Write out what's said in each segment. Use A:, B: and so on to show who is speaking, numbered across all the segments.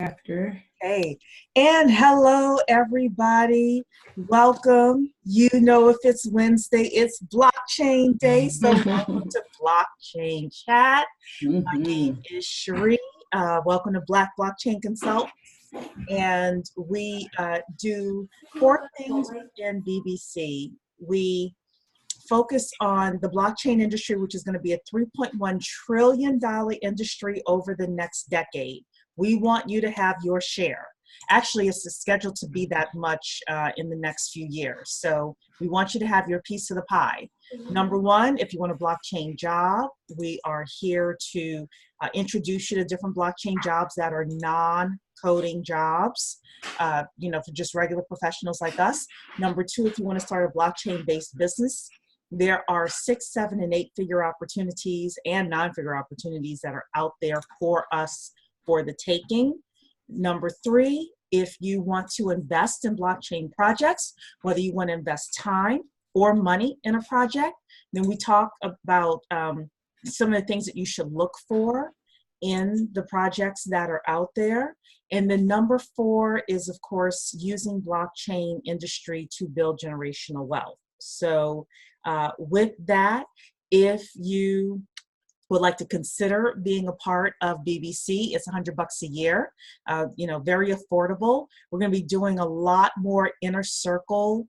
A: After.
B: Hey, and hello, everybody. Welcome. You know, if it's Wednesday, it's Blockchain Day. So, welcome to Blockchain Chat. My name is Cherie. Welcome to Black Blockchain Consult. And we do four things within BBC. We focus on the blockchain industry, which is going to be a $3.1 trillion industry over the next decade. We want you to have your share. Actually, it's scheduled to be that much in the next few years. So we want you to have your piece of the pie. Number one, if you want a blockchain job, we are here to introduce you to different blockchain jobs that are non-coding jobs, for just regular professionals like us. Number two, if you want to start a blockchain-based business, there are 6, 7, and 8-figure opportunities and 9-figure opportunities that are out there for us for the taking. Number three, if you want to invest in blockchain projects, whether you want to invest time or money in a project, then we talk about some of the things that you should look for in the projects that are out there. And then number four is, of course, using blockchain industry to build generational wealth. So with that, if you would like to consider being a part of BBC, it's $100 a year, very affordable. We're going to be doing a lot more inner circle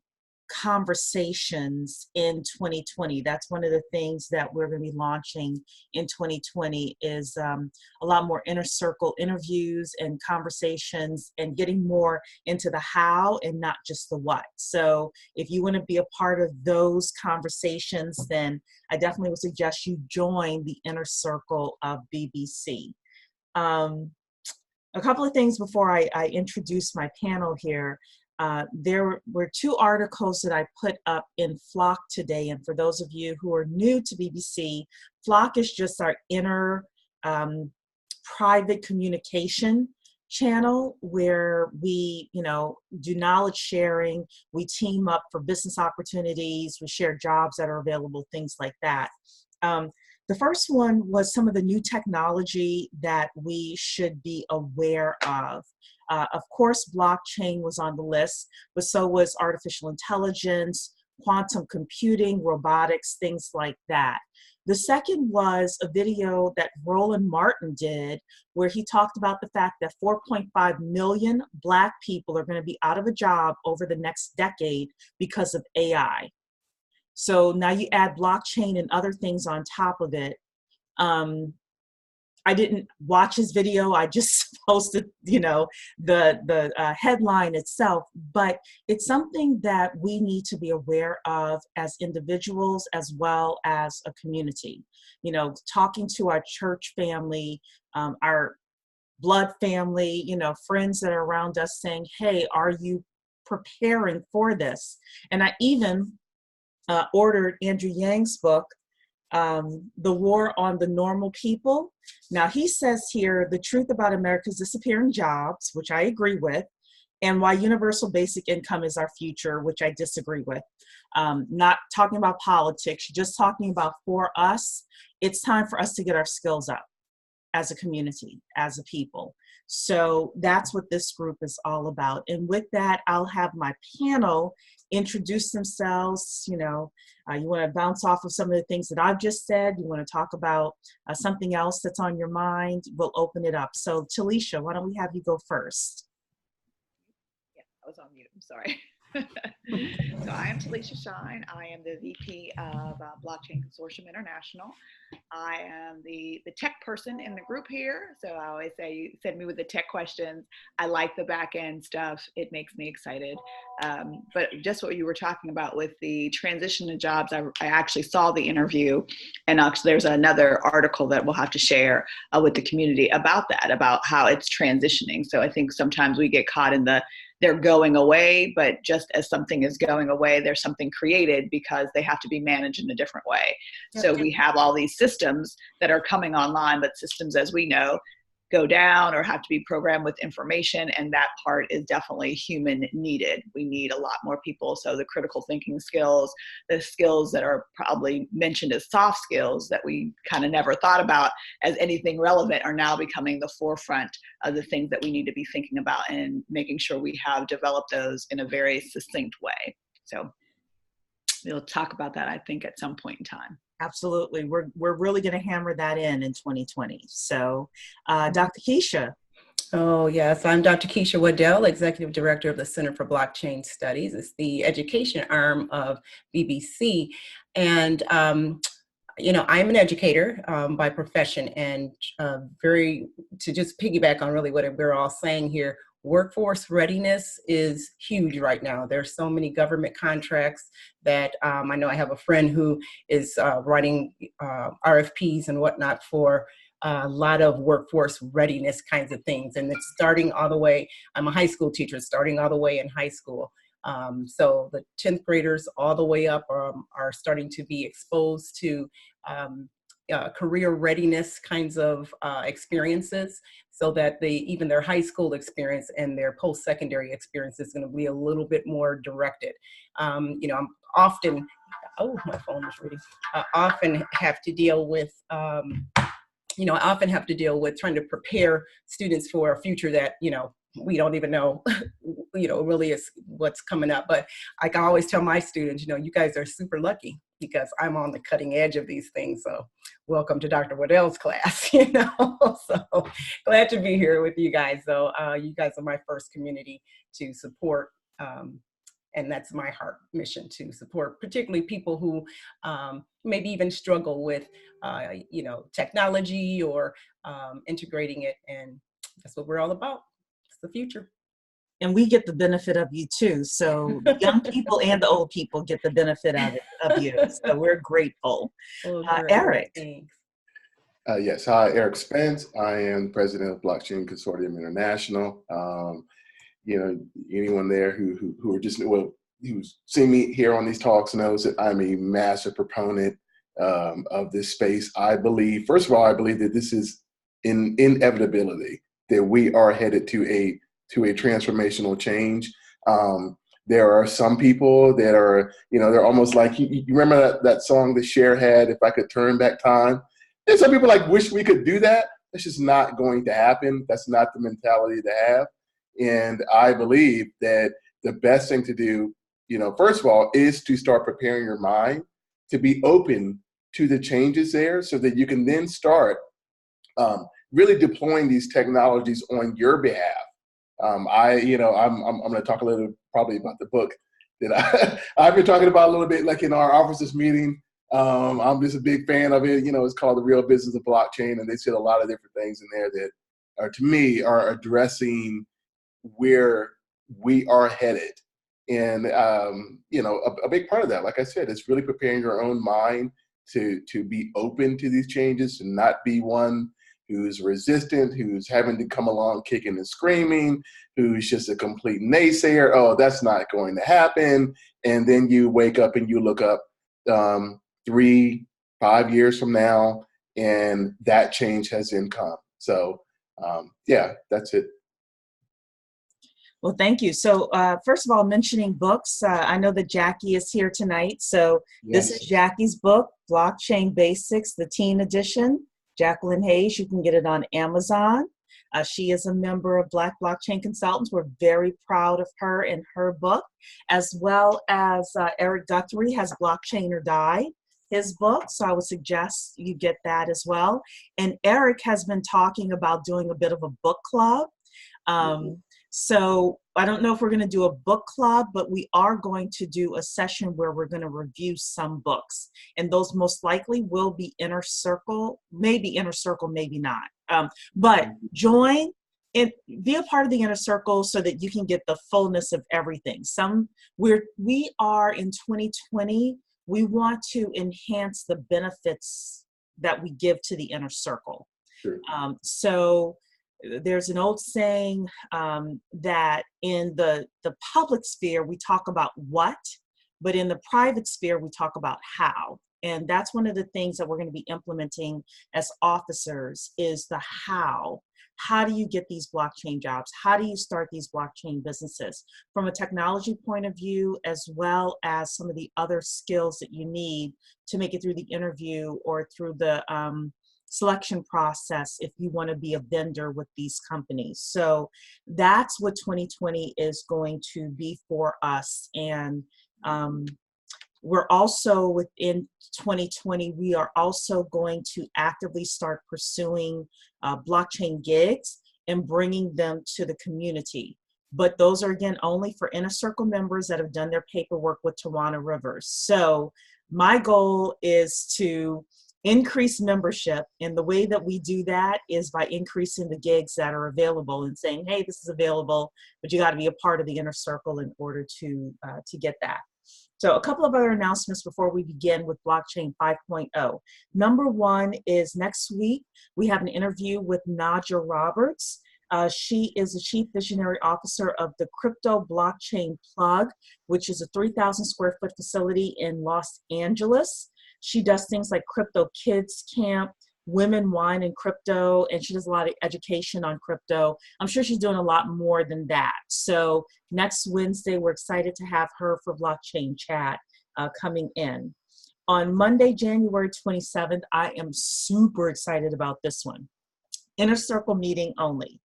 B: conversations in 2020. That's one of the things that we're going to be launching in 2020 is a lot more inner circle interviews and conversations and getting more into the how and not just the what. So if you want to be a part of those conversations, then I definitely would suggest you join the inner circle of BBC. A couple of things before I introduce my panel here. There were 2 articles that I put up in Flock today, and for those of you who are new to BBC, Flock is just our inner private communication channel where we, do knowledge sharing, we team up for business opportunities, we share jobs that are available, things like that. The first one was some of the new technology that we should be aware of. Of course, blockchain was on the list, but so was artificial intelligence, quantum computing, robotics, things like that. The second was a video that Roland Martin did where he talked about the fact that 4.5 million Black people are going to be out of a job over the next decade because of AI. So now you add blockchain and other things on top of it. I didn't watch his video. I just posted, the headline itself, but it's something that we need to be aware of as individuals as well as a community. Talking to our church family, our blood family, friends that are around us saying, hey, are you preparing for this? And I even ordered Andrew Yang's book, The War on the Normal People. Now he says here, the truth about America's disappearing jobs, which I agree with, and why universal basic income is our future, which I disagree with. Not talking about politics, just talking about for us, it's time for us to get our skills up as a community, as a people. So that's what this group is all about. And with that, I'll have my panel introduce themselves. You want to bounce off of some of the things that I've just said. You want to talk about something else that's on your mind, we'll open it up. So Talisha, why don't we have you go first?
C: Yeah, I was on mute, I'm sorry. So I am Talisha Shine. I am the VP of Blockchain Consortium International. I am the tech person in the group here. So I always say, you send me with the tech questions. I like the back end stuff. It makes me excited. But just what you were talking about with the transition to jobs, I actually saw the interview, and actually there's another article that we'll have to share with the community about that, about how it's transitioning. So I think sometimes we get caught in they're going away, but just as something is going away, there's something created because they have to be managed in a different way. Yep. So we have all these systems that are coming online, but systems, as we know, go down or have to be programmed with information. And that part is definitely human needed. We need a lot more people. So the critical thinking skills, the skills that are probably mentioned as soft skills that we kind of never thought about as anything relevant, are now becoming the forefront of the things that we need to be thinking about, and making sure we have developed those in a very succinct way. So we'll talk about that, I think, at some point in time.
B: Absolutely. We're really going to hammer that in 2020. So, Dr. Keisha.
A: Oh, yes. I'm Dr. Keisha Waddell, Executive Director of the Center for Blockchain Studies. It's the education arm of BBC. And, you know, I'm an educator by profession, and to just piggyback on really what we're all saying here, workforce readiness is huge right now. There's so many government contracts that I know I have a friend who is writing RFPs and whatnot for a lot of workforce readiness kinds of things. And it's starting all the way, I'm a high school teacher, starting all the way in high school. So the 10th graders all the way up are starting to be exposed to career readiness kinds of experiences, so that even their high school experience and their post-secondary experience is going to be a little bit more directed. You know, I'm often, oh, my phone is reading. I often have to deal with trying to prepare students for a future that, you know, we don't even know, you know, really is what's coming up. But I can always tell my students, you know, you guys are super lucky because I'm on the cutting edge of these things. So welcome to Dr. Waddell's class, you know. So glad to be here with you guys. So you guys are my first community to support. And that's my heart mission, to support particularly people who maybe even struggle with, you know, technology or integrating it. And that's what we're all about. It's the future.
B: And we get the benefit of you too. So the young people and the old people get the benefit of you. So we're grateful. Eric.
A: Thanks.
D: Yes, hi, Eric Spence. I am president of Blockchain Consortium International. You know, anyone there who are just, well, who's seen me here on these talks knows that I'm a massive proponent of this space. I believe, first of all, I believe that this is an inevitability, that we are headed to a transformational change. There are some people that are, you know, they're almost like, you remember that song that Cher had, If I Could Turn Back Time? There's some people like, wish we could do that. That's just not going to happen. That's not the mentality to have. And I believe that the best thing to do, you know, first of all, is to start preparing your mind to be open to the changes there, so that you can then start really deploying these technologies on your behalf. I'm going to talk a little probably about the book that I've been talking about a little bit, like in our officers meeting. I'm just a big fan of it. You know, it's called The Real Business of Blockchain, and they said a lot of different things in there that are, to me, are addressing where we are headed. And, you know, a big part of that, like I said, is really preparing your own mind to be open to these changes, to not be one who's resistant, who's having to come along kicking and screaming, who's just a complete naysayer. Oh, that's not going to happen. And then you wake up and you look up 3-5 years from now, and that change has then come. So, yeah, that's it.
B: Well, thank you. So first of all, mentioning books, I know that Jackie is here tonight. So
D: Yes.
B: This is Jackie's book, Blockchain Basics, the teen edition. Jacqueline Hayes, you can get it on Amazon. She is a member of Black Blockchain Consultants. We're very proud of her and her book, as well as Eric Guthrie has Blockchain or Die, his book. So I would suggest you get that as well. And Eric has been talking about doing a bit of a book club. So I don't know if we're going to do a book club, but we are going to do a session where we're going to review some books. And those most likely will be Inner Circle, maybe not. But join and be a part of the Inner Circle so that you can get the fullness of everything. We are in 2020, we want to enhance the benefits that we give to the Inner Circle.
D: Sure.
B: So there's an old saying that in the public sphere, we talk about what, but in the private sphere, we talk about how. And that's one of the things that we're going to be implementing as officers is the how. how do you get these blockchain jobs? How do you start these blockchain businesses? From a technology point of view, as well as some of the other skills that you need to make it through the interview or through the selection process if you want to be a vendor with these companies. So that's what 2020 is going to be for us. And we're also within 2020, we are also going to actively start pursuing blockchain gigs and bringing them to the community. But those are, again, only for Inner Circle members that have done their paperwork with Tawana Rivers. So my goal is to increase membership. And the way that we do that is by increasing the gigs that are available and saying, hey, this is available, but you got to be a part of the Inner Circle in order to get that. So a couple of other announcements before we begin with Blockchain 5.0. Number one is next week, we have an interview with Nadja Roberts. She is the Chief Visionary Officer of the Crypto Blockchain Plug, which is a 3,000 square foot facility in Los Angeles. She does things like Crypto Kids Camp, Women, Wine, and Crypto, and she does a lot of education on crypto. I'm sure she's doing a lot more than that. So next Wednesday, we're excited to have her for Blockchain Chat coming in. On Monday, January 27th, I am super excited about this one. Inner Circle meeting only.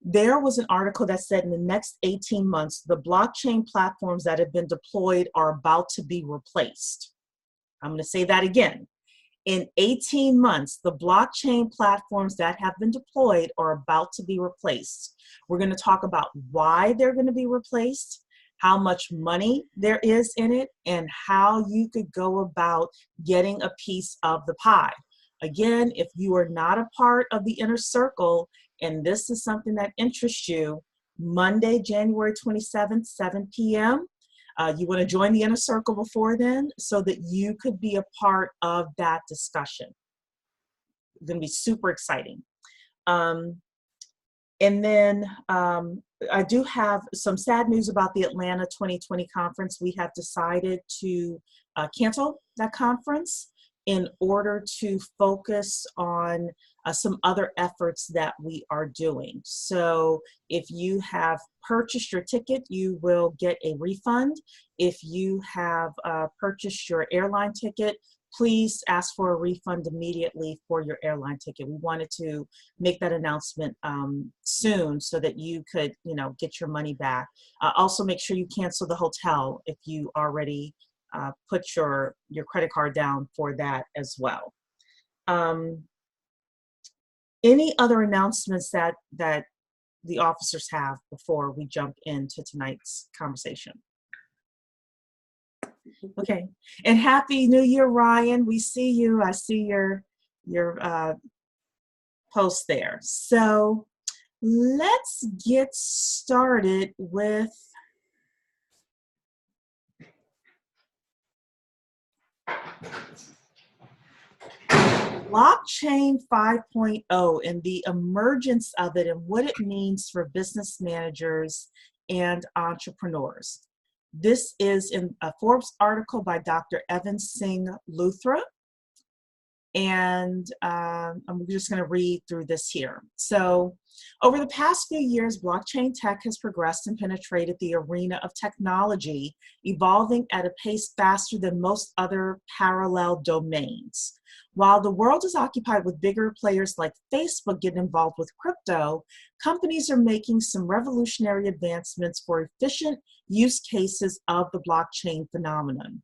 B: There was an article that said in the next 18 months, the blockchain platforms that have been deployed are about to be replaced. I'm going to say that again. In 18 months, the blockchain platforms that have been deployed are about to be replaced. We're going to talk about why they're going to be replaced, how much money there is in it, and how you could go about getting a piece of the pie. Again, if you are not a part of the Inner Circle and this is something that interests you, Monday, January 27th, 7 p.m., you want to join the Inner Circle before then so that you could be a part of that discussion. It's going to be super exciting. And then I do have some sad news about the Atlanta 2020 conference. We have decided to cancel that conference in order to focus on some other efforts that we are doing. So if you have purchased your ticket, you will get a refund. If you have purchased your airline ticket, please ask for a refund immediately for your airline ticket. We wanted to make that announcement soon so that you could, get your money back. Also make sure you cancel the hotel if you already put your credit card down for that as well. Any other announcements that the officers have before we jump into tonight's conversation? Okay, and Happy New Year, Ryan. We see you. I see your post there. So let's get started with Blockchain 5.0 and the emergence of it and what it means for business managers and entrepreneurs. This is in a Forbes article by Dr. Evan Singh Luthra. And I'm just going to read through this here. So over the past few years, blockchain tech has progressed and penetrated the arena of technology, evolving at a pace faster than most other parallel domains. While the world is occupied with bigger players like Facebook getting involved with crypto, companies are making some revolutionary advancements for efficient use cases of the blockchain phenomenon.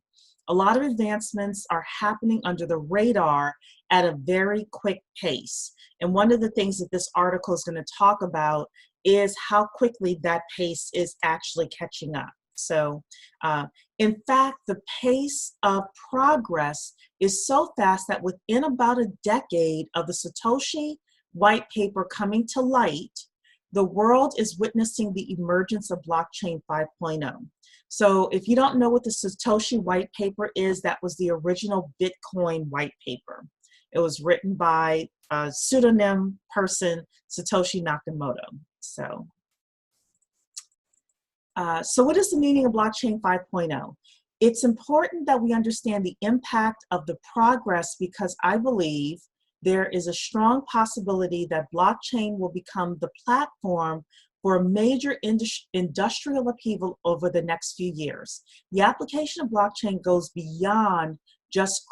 B: A lot of advancements are happening under the radar at a very quick pace. And one of the things that this article is going to talk about is how quickly that pace is actually catching up. So, in fact, the pace of progress is so fast that within about a decade of the Satoshi white paper coming to light, the world is witnessing the emergence of Blockchain 5.0. So if you don't know what the Satoshi white paper is, that was the original Bitcoin white paper. It was written by a pseudonym person, Satoshi Nakamoto. So what is the meaning of Blockchain 5.0? It's important that we understand the impact of the progress because I believe there is a strong possibility that blockchain will become the platform for a major industrial upheaval over the next few years. The application of blockchain goes beyond just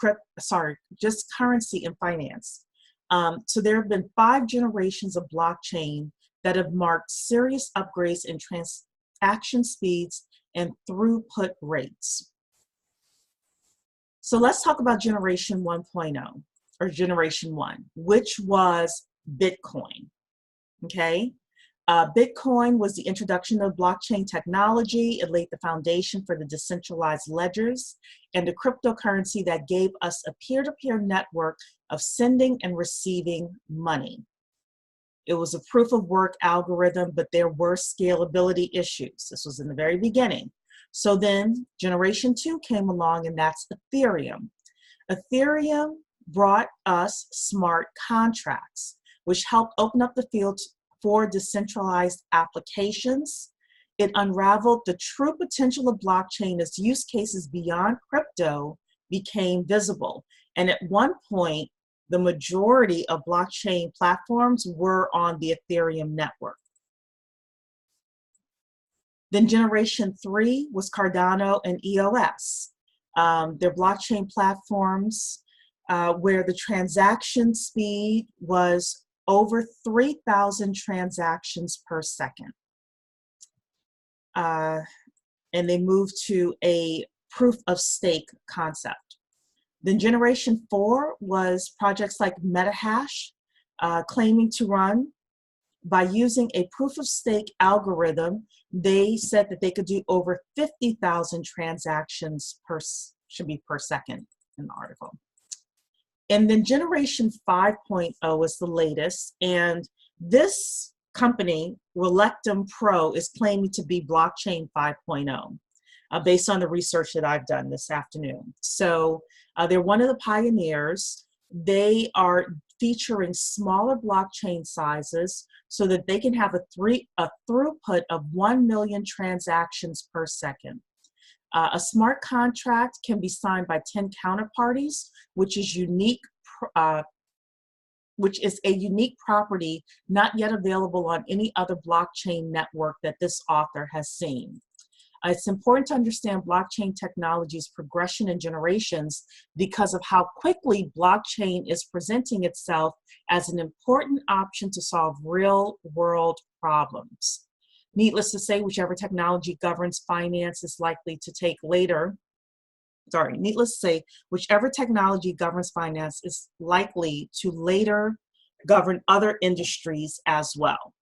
B: currency and finance. So there have been 5 generations of blockchain that have marked serious upgrades in transaction speeds and throughput rates. So let's talk about generation 1.0, or generation 1, which was Bitcoin, okay? Bitcoin was the introduction of blockchain technology. It laid the foundation for the decentralized ledgers and the cryptocurrency that gave us a peer-to-peer network of sending and receiving money. It was a proof of work algorithm, but there were scalability issues. This was in the very beginning. So then generation 2 came along, and that's Ethereum. Ethereum brought us smart contracts, which helped open up the field for decentralized applications. It unraveled the true potential of blockchain as use cases beyond crypto became visible. And at one point, the majority of blockchain platforms were on the Ethereum network. Then generation 3 was Cardano and EOS. They're blockchain platforms where the transaction speed was over 3,000 transactions per second. And they moved to a proof of stake concept. Then generation 4 was projects like MetaHash, claiming to run by using a proof of stake algorithm. They said that they could do over 50,000 transactions per second in the article. And then generation 5.0 is the latest, and this company, Relectum Pro, is claiming to be blockchain 5.0, based on the research that I've done this afternoon. So they're one of the pioneers. They are featuring smaller blockchain sizes so that they can have a throughput of 1 million transactions per second. A smart contract can be signed by 10 counterparties, which is a unique property not yet available on any other blockchain network that this author has seen. It's important to understand blockchain technology's progression in generations because of how quickly blockchain is presenting itself as an important option to solve real-world problems. Needless to say, whichever technology governs finance is likely to take later. Needless to say, whichever technology governs finance is likely to later govern other industries as well.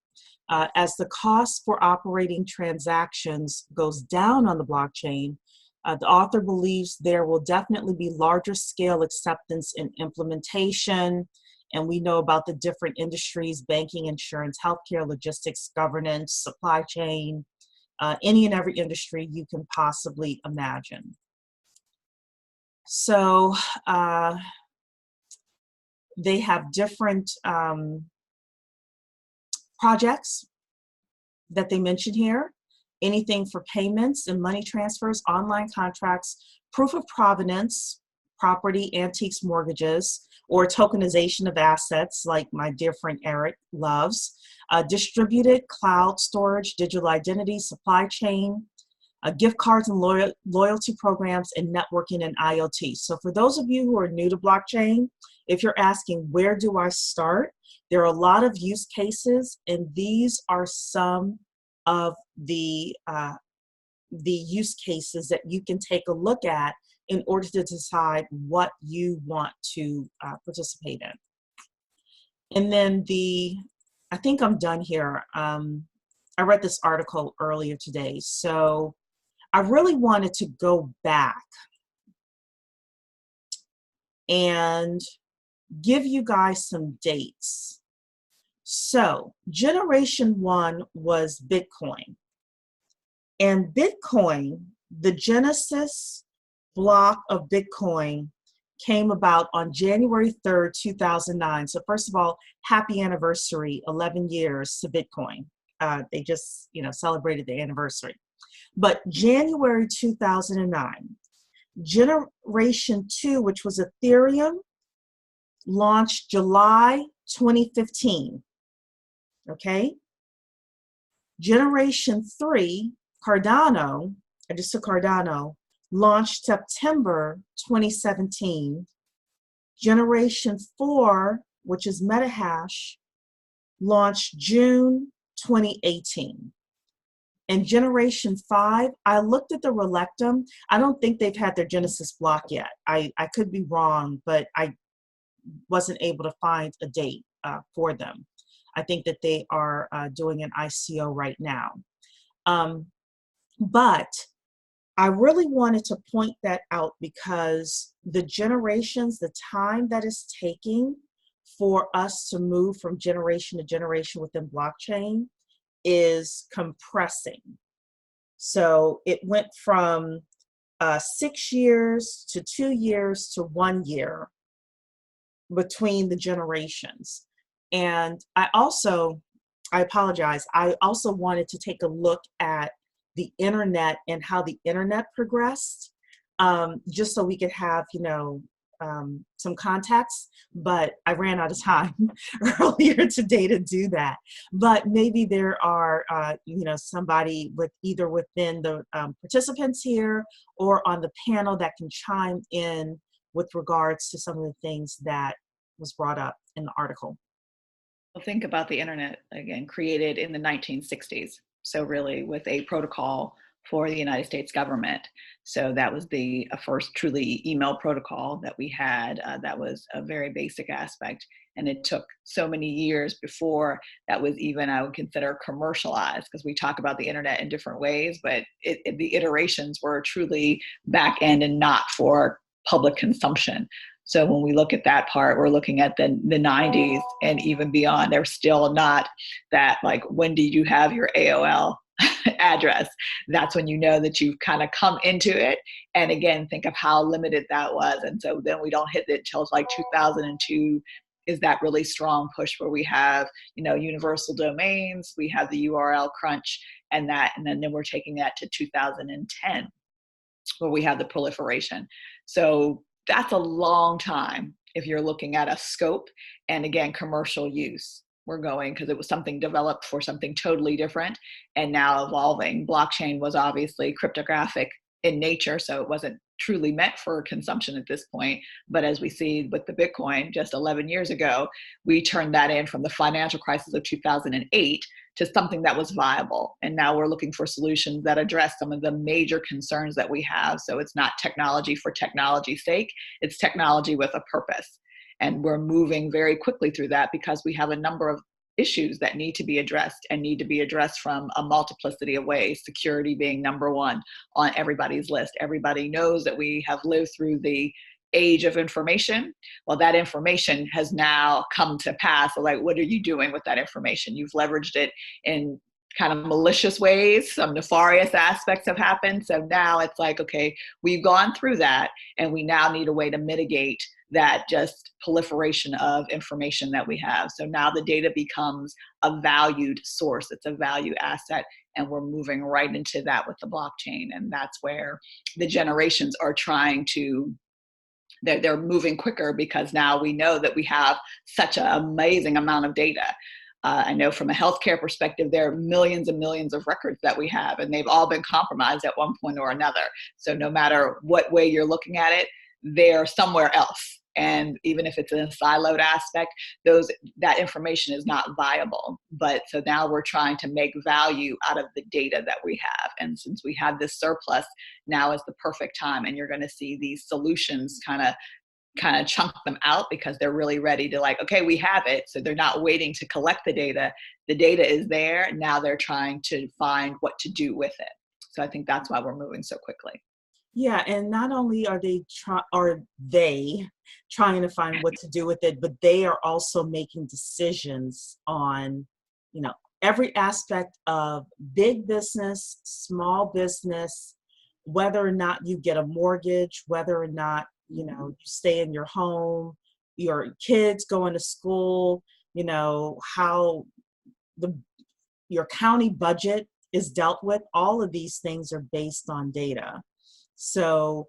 B: As the cost for operating transactions goes down on the blockchain, the author believes there will definitely be larger scale acceptance and implementation. And we know about the different industries: banking, insurance, healthcare, logistics, governance, supply chain, any and every industry you can possibly imagine. So they have different projects that they mention here. Anything for payments and money transfers, online contracts, proof of provenance, property, antiques, mortgages, or tokenization of assets, like my dear friend Eric loves, distributed cloud storage, digital identity, supply chain, gift cards and loyalty programs, and networking and IoT. So for those of you who are new to blockchain, if you're asking, where do I start? There are a lot of use cases, and these are some of the use cases that you can take a look at in order to decide what you want to participate in. And then I think I'm done here. I read this article earlier today, so I really wanted to go back and give you guys some dates. So generation 1 was Bitcoin. And Bitcoin, the genesis block of Bitcoin, came about on January 3rd, 2009. So first of all, happy anniversary, 11 years to Bitcoin. They just, celebrated the anniversary. But January 2009, generation 2, which was Ethereum, launched July 2015. Okay. Generation 3, Cardano, I just took Cardano, launched September 2017. Generation 4, which is MetaHash, launched June 2018. And Generation 5, I looked at the Relectum. I don't think they've had their Genesis block yet. I could be wrong, but I wasn't able to find a date for them. I think that they are doing an ICO right now. But I really wanted to point that out because the generations, the time that is taking for us to move from generation to generation within blockchain is compressing. So it went from 6 years to 2 years to 1 year between the generations. And I apologize, I also wanted to take a look at the internet and how the internet progressed, just so we could have, some context, but I ran out of time earlier today to do that. But maybe there are, somebody with either within the participants here or on the panel that can chime in with regards to some of the things that was brought up in the article.
C: Well, think about the internet, again, created in the 1960s. So really with a protocol for the United States government. So that was the first truly email protocol that we had. That was a very basic aspect. And it took so many years before that was even, I would consider, commercialized, because we talk about the internet in different ways, but the iterations were truly back end and not for public consumption. So when we look at that part, we're looking at the 90s and even beyond. There's still not that, like, when did you have your AOL address? That's when you know that you've kind of come into it. And again, think of how limited that was. And so then we don't hit it till like 2002 is that really strong push where we have, universal domains, we have the URL crunch and then we're taking that to 2010 where we have the proliferation. So that's a long time if you're looking at a scope and again, commercial use. We're going because it was something developed for something totally different and now evolving. Blockchain was obviously cryptographic in nature, so it wasn't truly meant for consumption at this point. But as we see with the Bitcoin just 11 years ago, we turned that in from the financial crisis of 2008 to something that was viable. And now we're looking for solutions that address some of the major concerns that we have. So it's not technology for technology's sake, it's technology with a purpose. And we're moving very quickly through that because we have a number of issues that need to be addressed and need to be addressed from a multiplicity of ways, security being number one on everybody's list. Everybody knows that we have lived through the age of information. Well, that information has now come to pass. So like, what are you doing with that information? You've leveraged it in kind of malicious ways. Some nefarious aspects have happened. So now it's like, okay, we've gone through that and we now need a way to mitigate that just proliferation of information that we have. So now the data becomes a valued source. It's a value asset. And we're moving right into that with the blockchain. And that's where the generations are trying to, they're moving quicker because now we know that we have such an amazing amount of data. I know from a healthcare perspective, there are millions and millions of records that we have, and they've all been compromised at one point or another. So no matter what way you're looking at it, they're somewhere else. And even if it's in a siloed aspect, that information is not viable. But so now we're trying to make value out of the data that we have. And since we have this surplus, now is the perfect time. And you're going to see these solutions kind of chunk them out because they're really ready to like, okay, we have it. So they're not waiting to collect the data. The data is there. Now they're trying to find what to do with it. So I think that's why we're moving so quickly.
B: Yeah, and not only are they trying to find what to do with it, but they are also making decisions on, every aspect of big business, small business, whether or not you get a mortgage, whether or not, you stay in your home, your kids going to school, how your county budget is dealt with. All of these things are based on data. So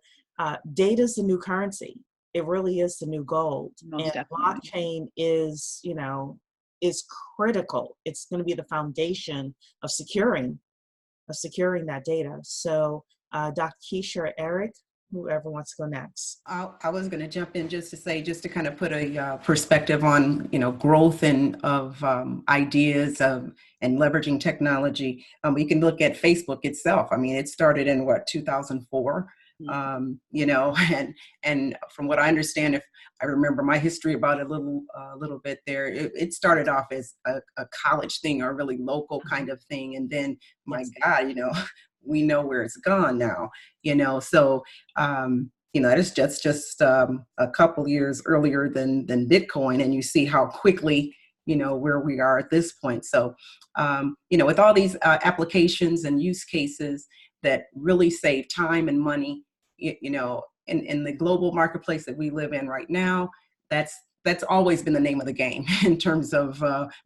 B: data is the new currency. It really is the new gold.
C: Most
B: And
C: definitely.
B: blockchain is, is critical. It's going to be the foundation of securing that data. So Dr. Keisha or Eric, whoever wants to go next.
A: I was going to jump in just to say, just to kind of put a perspective on, growth and of ideas of and leveraging technology. You can look at Facebook itself. I mean, it started in 2004. And from what I understand, if I remember my history about a little bit there, it started off as a college thing or a really local kind of thing, and then my God, we know where it's gone now. So it's just a couple years earlier than Bitcoin, and you see how quickly where we are at this point. So with all these applications and use cases that really save time and money, in the global marketplace that we live in right now, that's always been the name of the game in terms of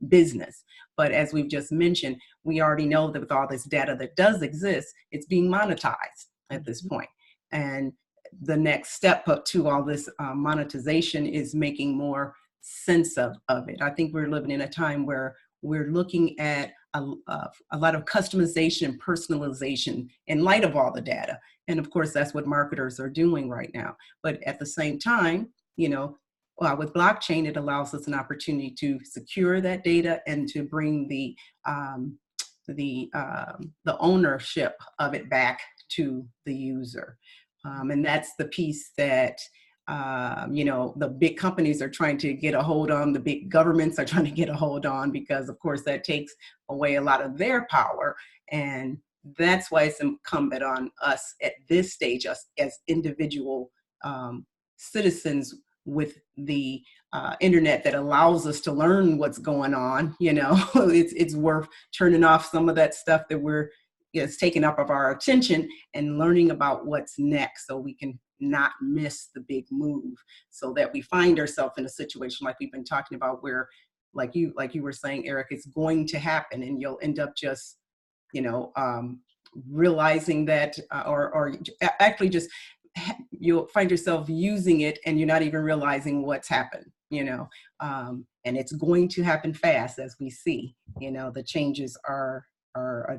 A: business. But as we've just mentioned, we already know that with all this data that does exist, it's being monetized at this point. And the next step up to all this monetization is making more sense of it. I think we're living in a time where we're looking at a lot of customization and personalization in light of all the data. And of course, that's what marketers are doing right now. But at the same time, with blockchain, it allows us an opportunity to secure that data and to bring the ownership of it back to the user. And that's the piece that the big companies are trying to get a hold on, the big governments are trying to get a hold on, because of course that takes away a lot of their power. And that's why it's incumbent on us at this stage, us as individual citizens with the internet that allows us to learn what's going on. It's worth turning off some of that stuff that it's taking up of our attention and learning about what's next, so we can not miss the big move, so that we find ourselves in a situation like we've been talking about, where like you were saying, Eric, it's going to happen, and you'll end up just realizing that or actually just you'll find yourself using it and you're not even realizing what's happened. And it's going to happen fast, as we see. The changes are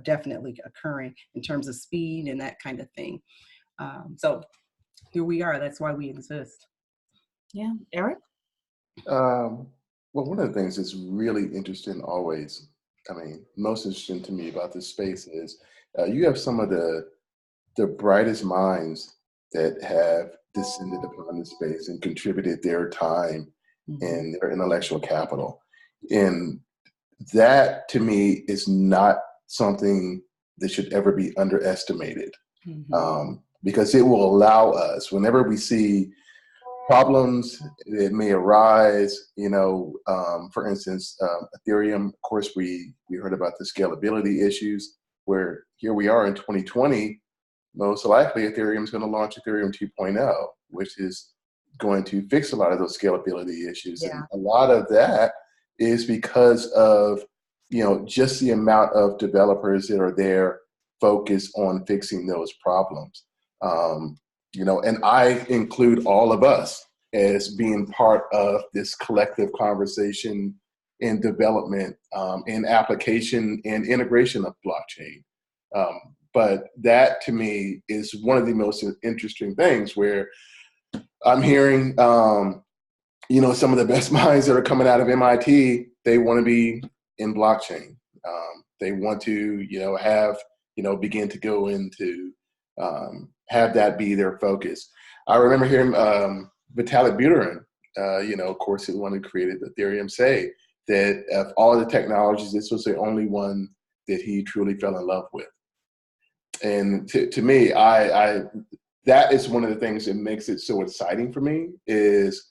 A: definitely occurring in terms of speed and that kind of thing. So here we are. That's why we exist.
B: Yeah, Eric?
D: Well, one of the things that's really interesting always, most interesting to me about this space is you have some of the brightest minds that have descended upon this space and contributed their time and their intellectual capital. And that, to me, is not something that should ever be underestimated, because it will allow us, whenever we see problems that may arise, for instance, Ethereum, of course, we heard about the scalability issues, where here we are in 2020, most likely Ethereum is going to launch Ethereum 2.0, which is going to fix a lot of those scalability issues. Yeah. And a lot of that is because of, just the amount of developers that are there focused on fixing those problems. And I include all of us as being part of this collective conversation in development, in application and integration of blockchain. But that, to me, is one of the most interesting things, where I'm hearing, some of the best minds that are coming out of MIT, they want to be in blockchain. They want to, begin to go into, have that be their focus. I remember hearing Vitalik Buterin, of course, the one who created Ethereum, say that of all the technologies, this was the only one that he truly fell in love with. And to me, that is one of the things that makes it so exciting for me, is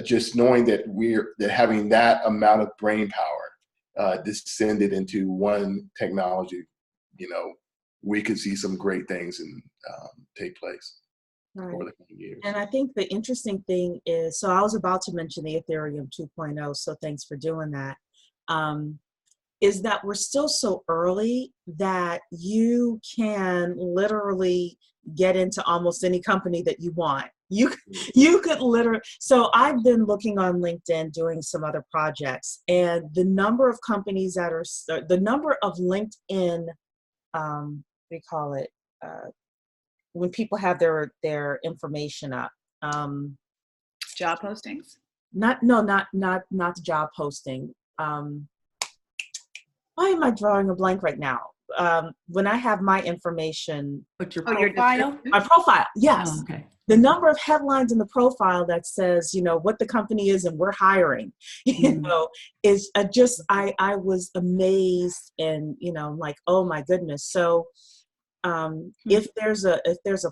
D: just knowing that that having that amount of brain power descended into one technology, we could see some great things and take place over the coming years.
B: And I think the interesting thing is, so I was about to mention the Ethereum 2.0, so thanks for doing that. is that we're still so early that you can literally get into almost any company that you want. You could literally, so I've been looking on LinkedIn doing some other projects, and the number of companies that are, the number of LinkedIn, what do you call it, when people have their information up.
C: Job postings?
B: Not the job posting. Why am I drawing a blank right now? When I have my information.
A: But your
C: your
A: profile?
B: My profile, yes.
A: Oh, okay.
B: The number of headlines in the profile that says, what the company is and we're hiring, is just, I was amazed and, like, oh my goodness. So if there's a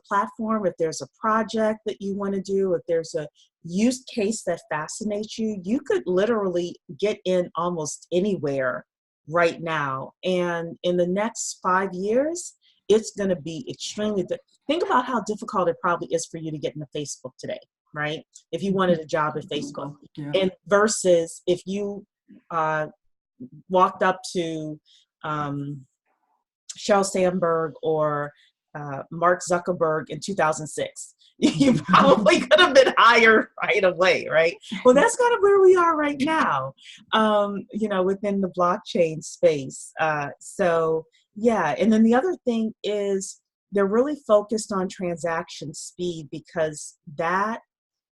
B: platform, if there's a project that you want to do, if there's a use case that fascinates you, you could literally get in almost anywhere right now. And in the next 5 years, it's going to be extremely, think about how difficult it probably is for you to get into Facebook today, right? If you wanted a job at Facebook, and versus if you walked up to Sheryl Sandberg or Mark Zuckerberg in 2006. You probably could have been hired right away, right? Well, that's kind of where we are right now, within the blockchain space. So, yeah. And then the other thing is they're really focused on transaction speed, because that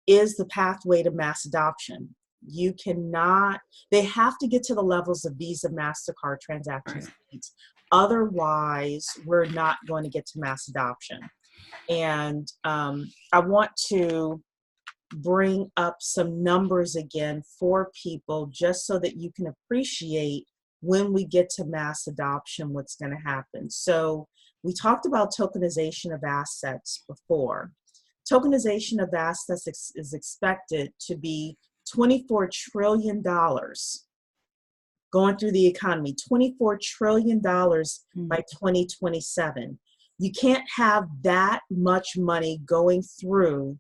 B: is the pathway to mass adoption. They have to get to the levels of Visa, MasterCard transaction speeds. Otherwise, we're not going to get to mass adoption. And I want to bring up some numbers again for people, just so that you can appreciate when we get to mass adoption, what's going to happen. So we talked about tokenization of assets before. Tokenization of assets is expected to be $24 trillion going through the economy, $24 trillion by 2027. You can't have that much money going through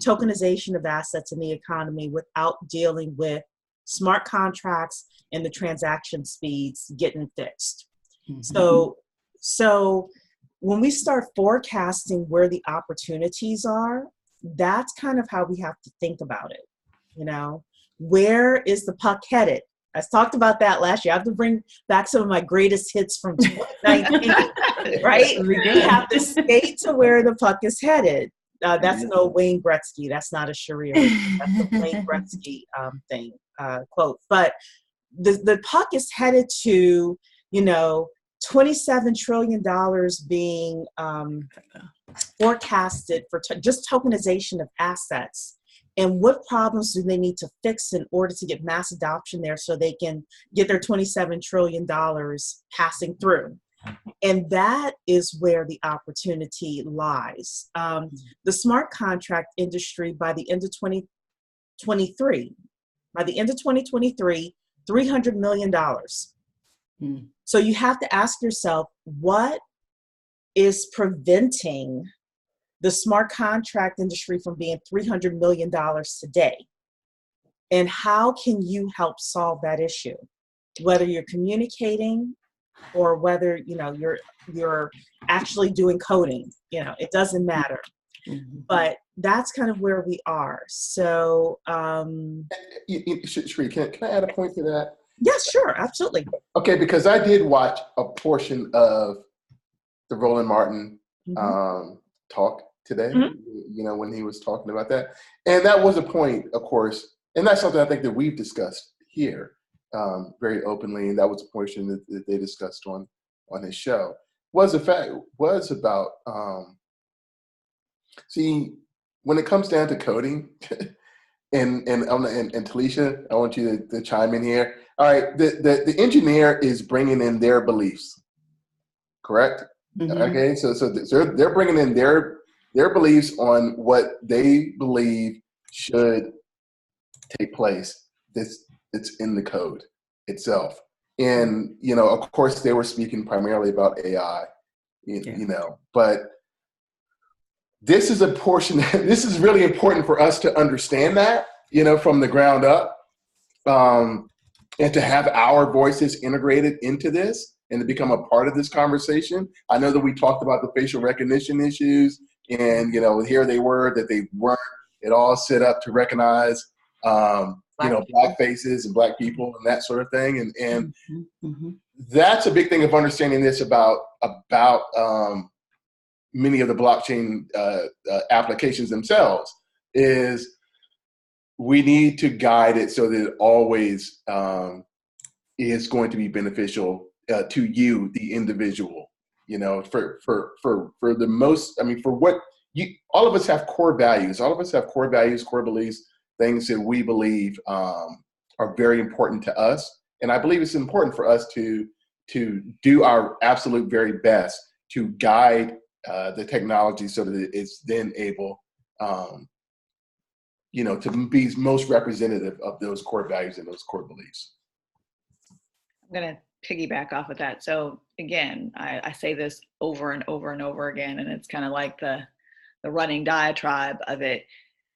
B: tokenization of assets in the economy without dealing with smart contracts and the transaction speeds getting fixed. So when we start forecasting where the opportunities are, that's kind of how we have to think about it. Where is the puck headed? I talked about that last year. I have to bring back some of my greatest hits from 2019, right? We have to skate to where the puck is headed. That's no Wayne Gretzky. That's not a Sharia. That's a Wayne Gretzky quote. But the puck is headed to, $27 trillion being forecasted for just tokenization of assets. And what problems do they need to fix in order to get mass adoption there so they can get their $27 trillion passing through? And that is where the opportunity lies. The smart contract industry by the end of 2023, $300 million. So you have to ask yourself, what is preventing the smart contract industry from being $300 million today? And how can you help solve that issue? Whether you're communicating or whether, you're actually doing coding, it doesn't matter. But that's kind of where we are. So,
D: Sheree, can I add a point to that?
B: Yes, sure, absolutely.
D: Okay, because I did watch a portion of the Roland Martin talk today, when he was talking about that. And that was a point, of course, and that's something I think that we've discussed here very openly, and that was a portion that they discussed on his show, was about, see, when it comes down to coding, and Talisha, I want you to chime in here. All right, the engineer is bringing in their beliefs, correct? Okay, so they're bringing in their beliefs on what they believe should take place. It's in the code itself, and of course they were speaking primarily about AI, but this is a portion. This is really important for us to understand that, from the ground up. and to have our voices integrated into this and to become a part of this conversation. I know that we talked about the facial recognition issues, and here they were, that they weren't at all set up to recognize black faces and Black people and that sort of thing. And that's a big thing of understanding this about many of the blockchain applications themselves, is we need to guide it so that it always is going to be beneficial to you, the individual. For the most, for what all of us have core values. All of us have core values, core beliefs, things that we believe are very important to us. And I believe it's important for us to do our absolute very best to guide the technology so that it's then able to be most representative of those core values and those core beliefs.
C: I'm going to piggyback off of that. So again, I say this over and over and over again, and it's kind of like the running diatribe of it.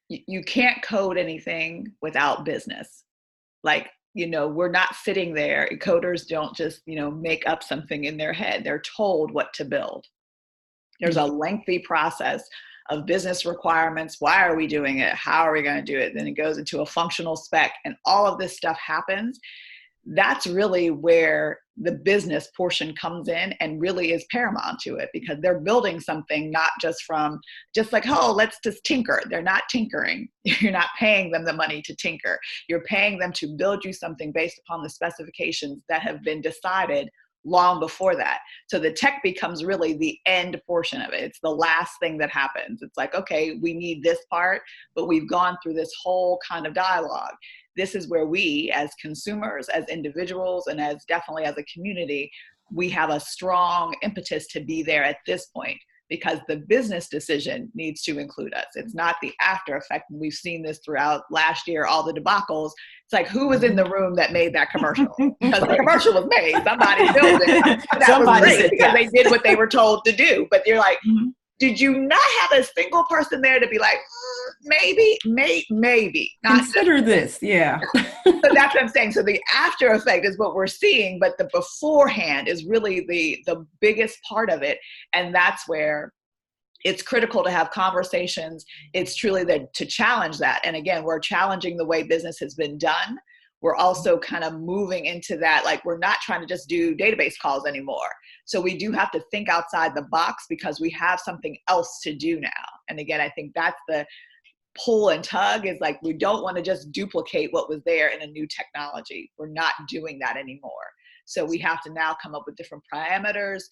C: You can't code anything without business. Like, we're not sitting there. Coders don't just, make up something in their head. They're told what to build. There's a lengthy process of business requirements. Why are we doing it? How are we going to do it? Then it goes into a functional spec, and all of this stuff happens. That's really where the business portion comes in and really is paramount to it, because they're building something not just like, oh, let's just tinker. They're not tinkering. You're not paying them the money to tinker. You're paying them to build you something based upon the specifications that have been decided long before that. So the tech becomes really the end portion of it. It's the last thing that happens. It's like, okay, we need this part, but we've gone through this whole kind of dialogue. This is where we, as consumers, as individuals, and as definitely as a community, we have a strong impetus to be there at this point, because the business decision needs to include us. It's not the after effect. We've seen this throughout last year, all the debacles. It's like, who was in the room that made that commercial? Because the commercial was made. Somebody built it. That was great because they did what they were told to do. But you're like, did you not have a single person there to be like, maybe?
A: Consider this, yeah.
C: So that's what I'm saying. So the after effect is what we're seeing, but the beforehand is really the biggest part of it. And that's where it's critical to have conversations. It's truly to challenge that. And again, we're challenging the way business has been done. We're also kind of moving into that, like, we're not trying to just do database calls anymore. So we do have to think outside the box because we have something else to do now. And again, I think that's the pull and tug, is like, we don't want to just duplicate what was there in a new technology. We're not doing that anymore. So we have to now come up with different parameters,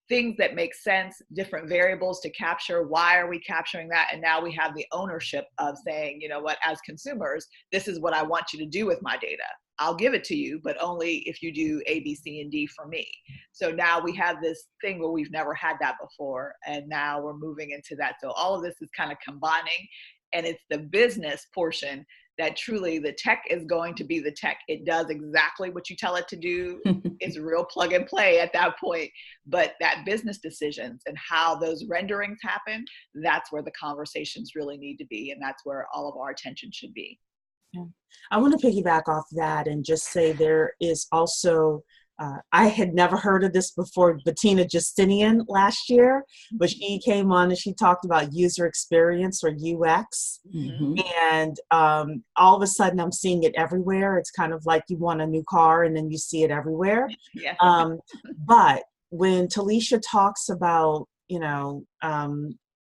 C: things that make sense, different variables to capture. Why are we capturing that? And now we have the ownership of saying, you know what, as consumers, this is what I want you to do with my data. I'll give it to you, but only if you do A, B, C, and D for me. So now we have this thing where we've never had that before, and now we're moving into that. So all of this is kind of combining, and it's the business portion that truly the tech is going to be the tech. It does exactly what you tell it to do. It's real plug and play at that point. But that business decisions and how those renderings happen, that's where the conversations really need to be. And that's where all of our attention should be.
B: Yeah. I want to piggyback off that and just say there is also, I had never heard of this before, Bettina Justinian last year, but she came on and she talked about user experience, or UX. And all of a sudden I'm seeing it everywhere. It's kind of like you want a new car and then you see it everywhere.
C: Yeah.
B: But when Talisha talks about,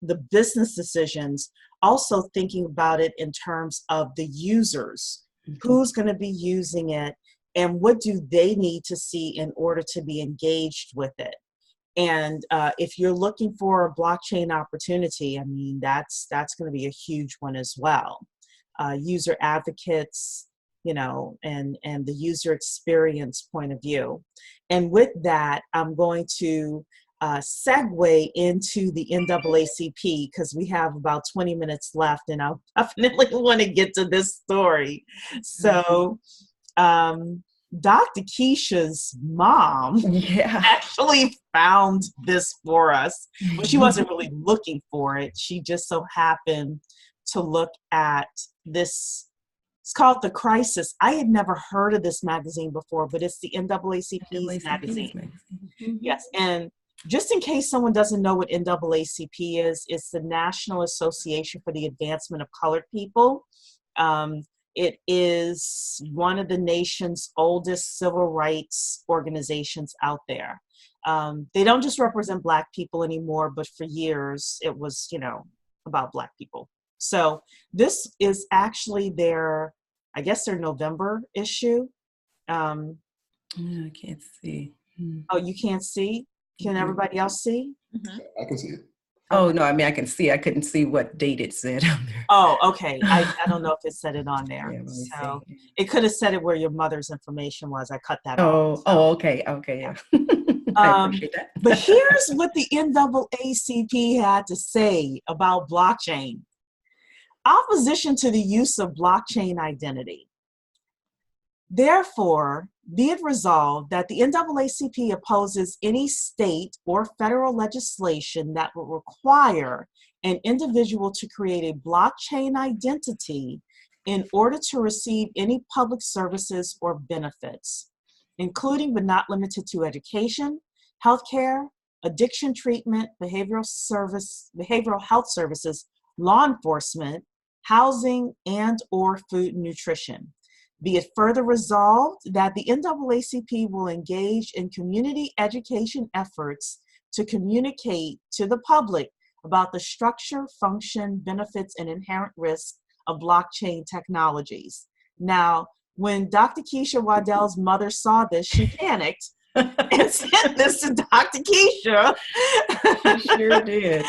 B: the business decisions, also thinking about it in terms of the users, who's going to be using it, and what do they need to see in order to be engaged with it. And if you're looking for a blockchain opportunity, I mean, that's going to be a huge one as well. User advocates, and the user experience point of view. And with that, I'm going to segue into the NAACP, because we have about 20 minutes left, and I definitely want to get to this story. So Dr. Keisha's mom actually found this for us. Well, she wasn't really looking for it. She just so happened to look at this It's called The Crisis. I had never heard of this magazine before, but it's the NAACP's magazine. Yes, and just in case someone doesn't know what NAACP is, it's the National Association for the Advancement of Colored People. It is one of the nation's oldest civil rights organizations out there. They don't just represent Black people anymore, but for years it was, about Black people. So this is actually their November issue.
A: I can't see.
B: Oh, you can't see? Can everybody else see?
D: I can see it.
A: Oh, no, I mean, I can see. I couldn't see what date it said on there.
B: Oh, okay. I don't know if it said it on there.
A: Yeah, let me
B: So
A: see.
B: it could have said it where your mother's information was. I cut that off.
A: Okay, yeah. I appreciate that.
B: But here's what the NAACP had to say about blockchain. Opposition to the use of blockchain identity. Therefore, be it resolved that the NAACP opposes any state or federal legislation that would require an individual to create a blockchain identity in order to receive any public services or benefits, including but not limited to education, healthcare, addiction treatment, behavioral health services, law enforcement, housing, and or food and nutrition. Be it further resolved that the NAACP will engage in community education efforts to communicate to the public about the structure, function, benefits, and inherent risks of blockchain technologies. Now, when Dr. Keisha Waddell's mother saw this, she panicked and sent this to Dr. Keisha.
A: She sure did.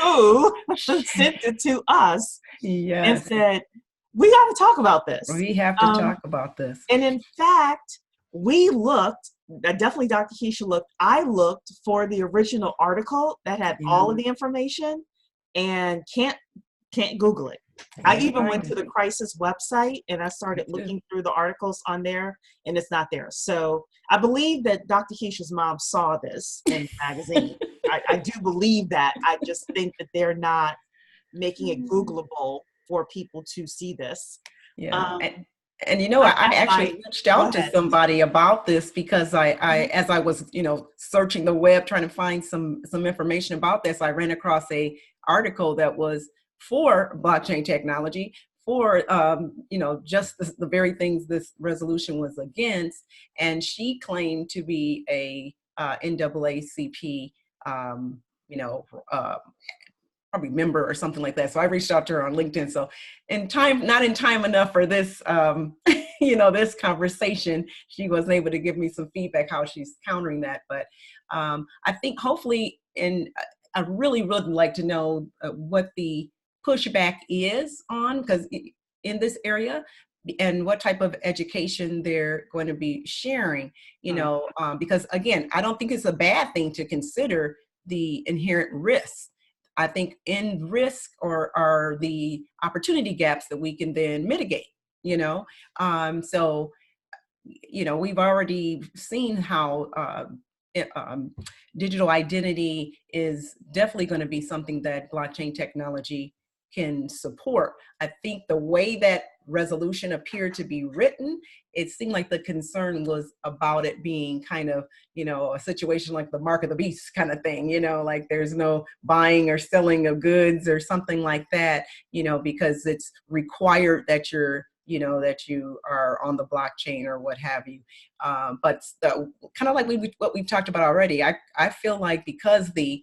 B: Who sent it to us and said, we got to talk about this.
A: We have to talk about this.
B: And in fact, we looked, definitely Dr. Keisha looked, I looked for the original article that had all of the information and can't Google it. I even went to the Crisis website and I started looking through the articles on there and it's not there. So I believe that Dr. Keisha's mom saw this in the magazine. I do believe that. I just think that they're not making it Googleable for people to see this.
A: Yeah. And I actually reached out to somebody about this because I as I was, searching the web, trying to find some information about this, I ran across a article that was for blockchain technology, for, just the very things this resolution was against. And she claimed to be a NAACP, probably member or something like that. So I reached out to her on LinkedIn. So not in time enough for this, this conversation, she wasn't able to give me some feedback how she's countering that. But I think hopefully, and I really would like to know what the pushback is on, because in this area, and what type of education they're going to be sharing, because again, I don't think it's a bad thing to consider the inherent risks. I think in risk are the opportunity gaps that we can then mitigate, So, we've already seen how digital identity is definitely going to be something that blockchain technology can support. I think the way that resolution appeared to be written, it seemed like the concern was about it being kind of, a situation like the mark of the beast kind of thing, like there's no buying or selling of goods or something like that, because it's required that that you are on the blockchain or what have you. But kind of like what we've talked about already, I feel like because the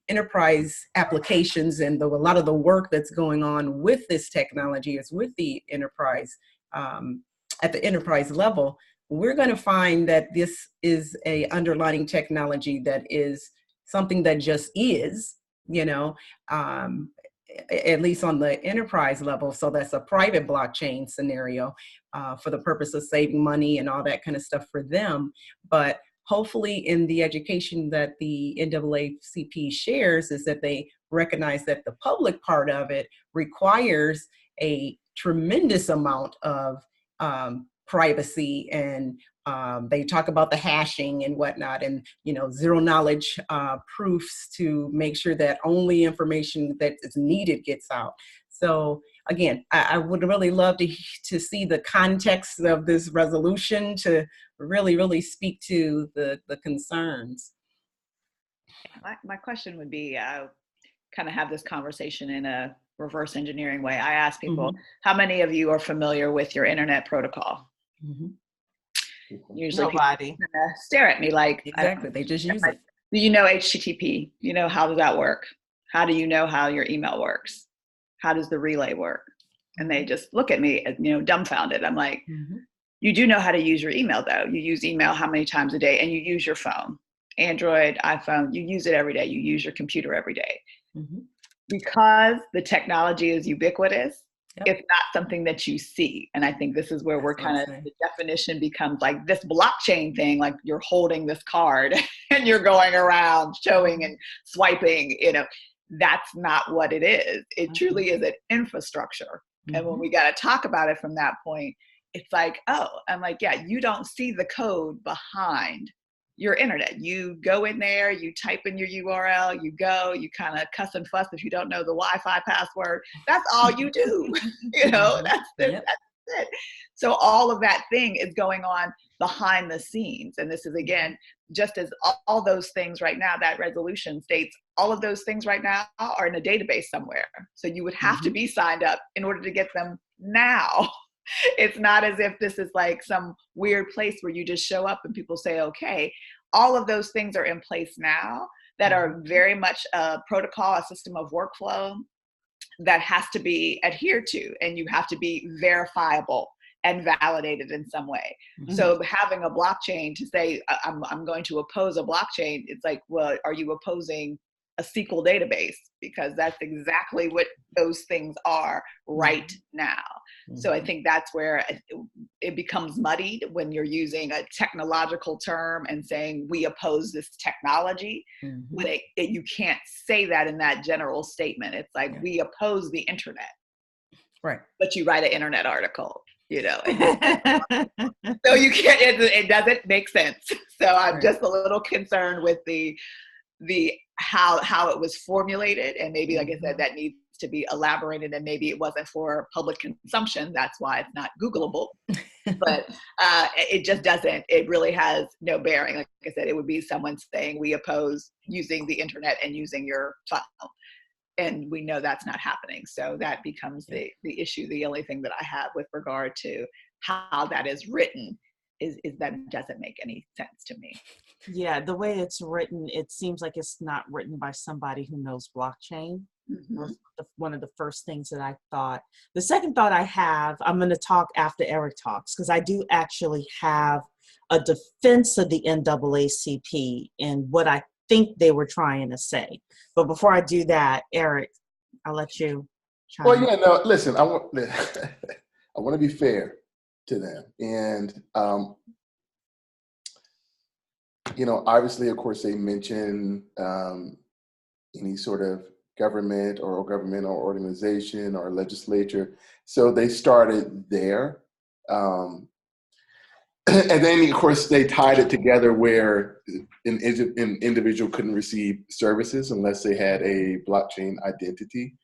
A: enterprise applications and a lot of the work that's going on with this technology is with the enterprise, at the enterprise level, we're going to find that this is a underlying technology that is something that just is, at least on the enterprise level. So that's a private blockchain scenario for the purpose of saving money and all that kind of stuff for them. But hopefully in the education that the NAACP shares is that they recognize that the public part of it requires a tremendous amount of privacy, and they talk about the hashing and whatnot, and zero knowledge proofs to make sure that only information that is needed gets out. So again, I would really love to see the context of this resolution to really speak to the concerns.
C: My question would be, kind of have this conversation in a reverse engineering way. I ask people, how many of you are familiar with your internet protocol? Usually
B: Nobody.
C: people stare at me like,
A: exactly, they just use it.
C: Do you know HTTP? You know, how does that work? How do you know how your email works? How does the relay work? And they just look at me, dumbfounded. I'm like, you do know how to use your email though. You use email how many times a day? And you use your phone, Android, iPhone, you use it every day. You use your computer every day. Because the technology is ubiquitous, it's not something that you see. And I think this is where we're kind of, the definition becomes like this blockchain thing, like you're holding this card and you're going around showing and swiping, that's not what it is. It truly is an infrastructure. And when we got to talk about it from that point, it's like, oh, I'm like, yeah, you don't see the code behind your internet. You go in there, you type in your URL, you go, you kind of cuss and fuss if you don't know the Wi-Fi password. That's all you do. That's it. So all of that thing is going on behind the scenes. And this is, again, just as all those things right now, that resolution states all of those things right now are in a database somewhere. So you would have to be signed up in order to get them now. It's not as if this is like some weird place where you just show up and people say, okay. All of those things are in place now that are very much a protocol, a system of workflow that has to be adhered to, and you have to be verifiable and validated in some way. So having a blockchain to say, I'm going to oppose a blockchain, it's like, well, are you opposing a SQL database? Because that's exactly what those things are right now. So I think that's where it becomes muddied when you're using a technological term and saying we oppose this technology. When you can't say that in that general statement. It's like we oppose the internet,
A: right?
C: But you write an internet article, so you can't. It doesn't make sense. So I'm just a little concerned with the how it was formulated, and maybe, like I said, that needs to be elaborated, and maybe it wasn't for public consumption. That's why it's not Googleable. But it just doesn't. It really has no bearing. Like I said, it would be someone saying we oppose using the internet and using your phone, and we know that's not happening. So that becomes the issue. The only thing that I have with regard to how that is written is that it doesn't make any sense to me.
B: Yeah, the way it's written, it seems like it's not written by somebody who knows blockchain. Was one of the first things that I thought. The second thought I have, I'm going to talk after Eric talks, because I do actually have a defense of the NAACP and what I think they were trying to say. But before I do that, Eric, I'll let you chime in.
D: Well, yeah, no, listen, I want to be fair to them. And, obviously, of course, they mention any sort of government or governmental organization or legislature. So they started there. And then, of course, they tied it together where an individual couldn't receive services unless they had a blockchain identity.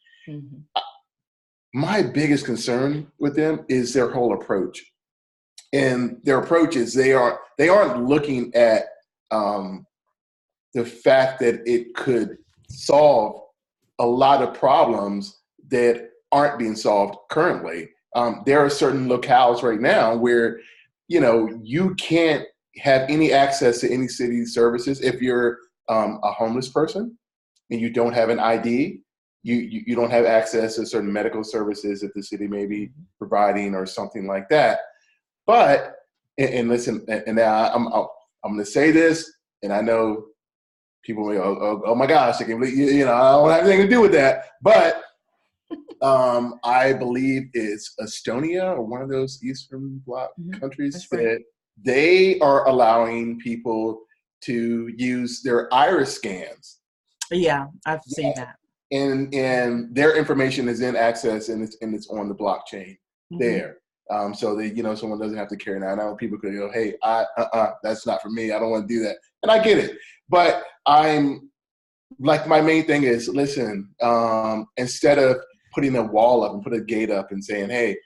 D: My biggest concern with them is their whole approach. And their approach is they aren't looking at the fact that it could solve a lot of problems that aren't being solved currently. There are certain locales right now where, you can't have any access to any city services if you're a homeless person and you don't have an ID. You don't have access to certain medical services that the city may be providing or something like that. But, and listen, and now I'm going to say this, and I know people may go, oh my gosh, I can't believe, I don't have anything to do with that. But I believe it's Estonia or one of those Eastern Bloc countries that they are allowing people to use their iris scans.
B: Yeah, I've seen that.
D: And their information is in access and it's on the blockchain there. So that, someone doesn't have to carry it out. I know people could go, hey, that's not for me. I don't want to do that. And I get it. But I'm like, my main thing is, listen, instead of putting a wall up and put a gate up and saying, hey,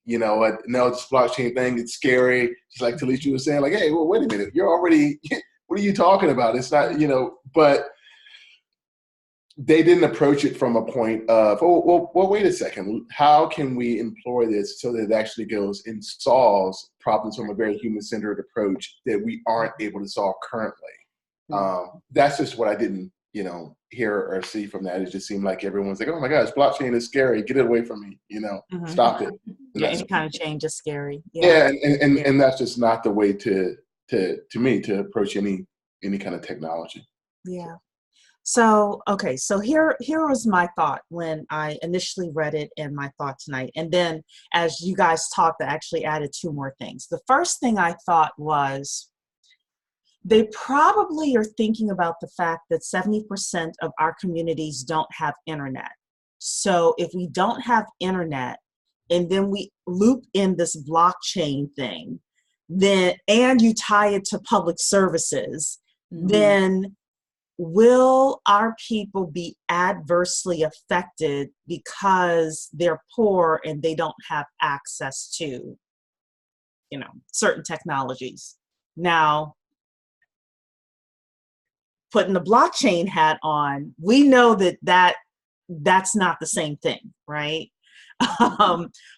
D: you know what, no, this blockchain thing, it's scary. Just like Talisha was saying, like, hey, well, wait a minute, you're already, what are you talking about? It's not, you know, but they didn't approach it from a point of, well, wait a second. How can we employ this so that it actually goes and solves problems from a very human-centered approach that we aren't able to solve currently? That's just what I didn't, you know, hear or see from that. It just seemed like everyone's like, oh my gosh, blockchain is scary. Get it away from me. You know, stop it.
B: Yeah, any kind of change is scary.
D: Yeah, and that's just not the way to me to approach any kind of technology.
B: Yeah. So, okay, so here was my thought when I initially read it and my thought tonight. And then as you guys talked, I actually added 2 more things. The first thing I thought was they probably are thinking about the fact that 70% of our communities don't have internet. So if we don't have internet and then we loop in this blockchain thing, then, and you tie it to public services, then will our people be adversely affected because they're poor and they don't have access to, you know, certain technologies? Now, putting the blockchain hat on, we know that's not the same thing, right?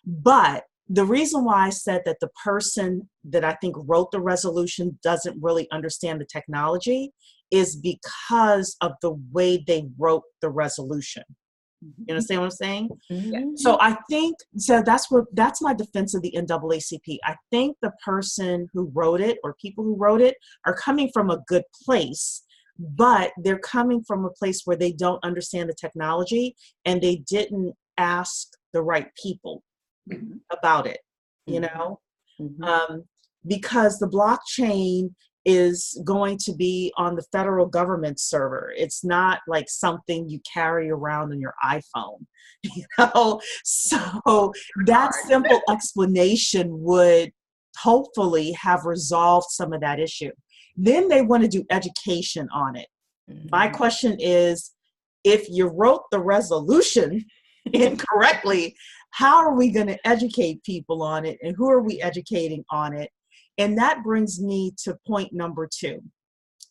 B: But the reason why I said that the person that I think wrote the resolution doesn't really understand the technology is because of the way they wrote the resolution. You understand what I'm saying? So I think, so that's my defense of the NAACP. I think the person who wrote it or people who wrote it are coming from a good place, but they're coming from a place where they don't understand the technology and they didn't ask the right people about it, you know? Because the blockchain is going to be on the federal government server. It's not like something you carry around on your iPhone, you know? So that simple explanation would hopefully have resolved some of that issue. Then they want to do education on it. My question is, if you wrote the resolution incorrectly, how are we going to educate people on it, and who are we educating on it? And that brings me to point number 2.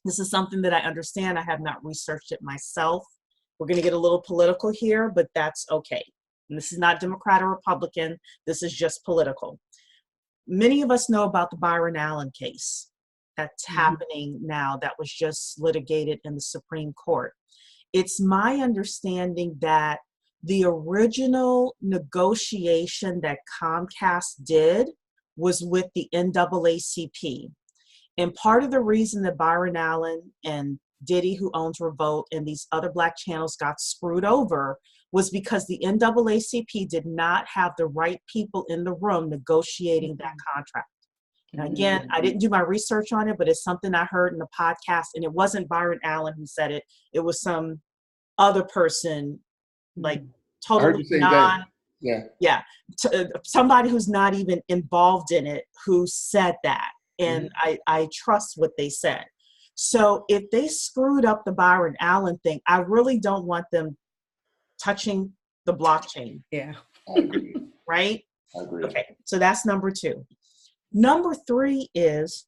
B: This is something that I understand. I have not researched it myself. We're going to get a little political here, but that's okay. And this is not Democrat or Republican. This is just political. Many of us know about the Byron Allen case that's happening now, that was just litigated in the Supreme Court. It's my understanding that the original negotiation that Comcast did was with the NAACP. And part of the reason that Byron Allen and Diddy, who owns Revolt, and these other Black channels got screwed over was because the NAACP did not have the right people in the room negotiating that contract. Now, again, I didn't do my research on it, but it's something I heard in the podcast, and it wasn't Byron Allen who said it. It was some other person, like totally somebody who's not even involved in it who said that. And I trust what they said. So if they screwed up the Byron Allen thing, I really don't want them touching the blockchain.
A: Yeah.
D: I agree.
B: Right?
D: I agree.
B: Okay, so that's number 2. Number 3 is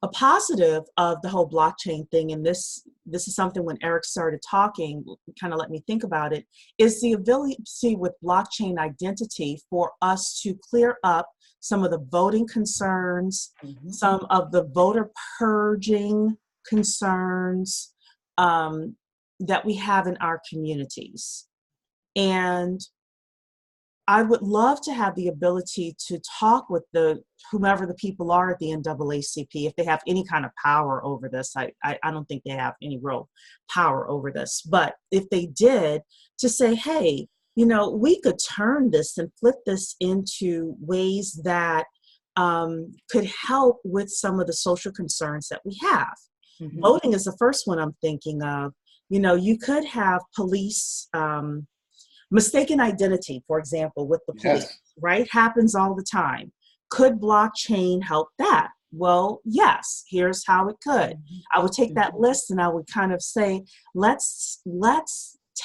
B: a positive of the whole blockchain thing, and this is something when Eric started talking, kind of let me think about it, is the ability with blockchain identity for us to clear up some of the voting concerns, some of the voter purging concerns that we have in our communities. And I would love to have the ability to talk with whomever the people are at the NAACP, if they have any kind of power over this. I don't think they have any real power over this, but if they did, to say, hey, you know, we could turn this and flip this into ways that could help with some of the social concerns that we have. Voting is the first one I'm thinking of. You know, you could have police, mistaken identity, for example, with the police, right? Happens all the time. Could blockchain help that? Well, yes, here's how it could. I would take that list and I would kind of say, let's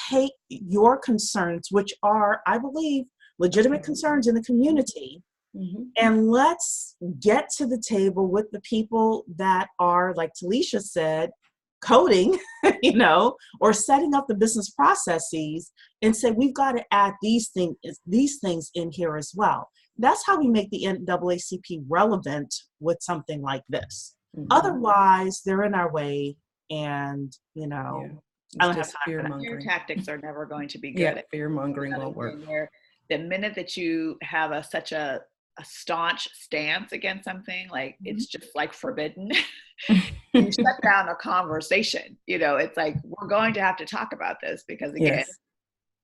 B: take your concerns, which are, I believe, legitimate concerns in the community, and let's get to the table with the people that are, like Talisha said, coding, or setting up the business processes, and say, we've got to add these things in here as well. That's how we make the NAACP relevant with something like this. Otherwise, they're in our way, and, I don't have time for that.
C: Fear tactics are never going to be good.
A: Yeah, fear mongering won't work.
C: The minute that you have such a staunch stance against something, like it's just like forbidden, you shut down a conversation. It's like, we're going to have to talk about this, because again,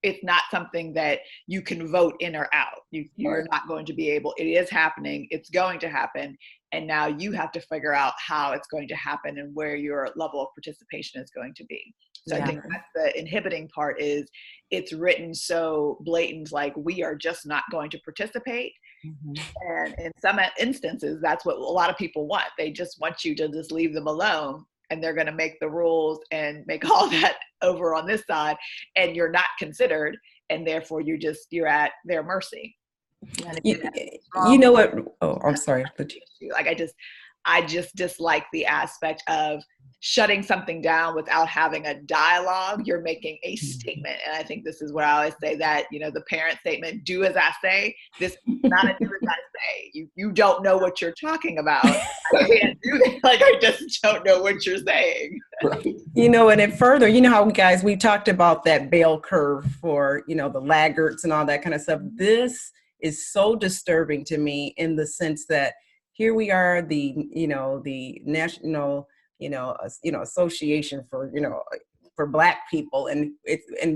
C: it's not something that you can vote in or out. You're not going to be able, it is happening, it's going to happen. And now you have to figure out how it's going to happen and where your level of participation is going to be. So I think that's the inhibiting part, is it's written so blatant, like, we are just not going to participate. And in some instances, that's what a lot of people want. They just want you to just leave them alone, and they're going to make the rules and make all that over on this side, and you're not considered, and therefore you're at their mercy.
A: You know what? Oh, I'm sorry.
C: Like, I just dislike the aspect of shutting something down without having a dialogue. You're making a statement. And I think this is what I always say, that, the parent statement, do as I say. This is not a do as I say. You don't know what you're talking about. I can't do that. Like, I just don't know what you're saying.
A: And then further, how we talked about that bell curve for, the laggards and all that kind of stuff. This is so disturbing to me, in the sense that here we are, the national, association for Black people, and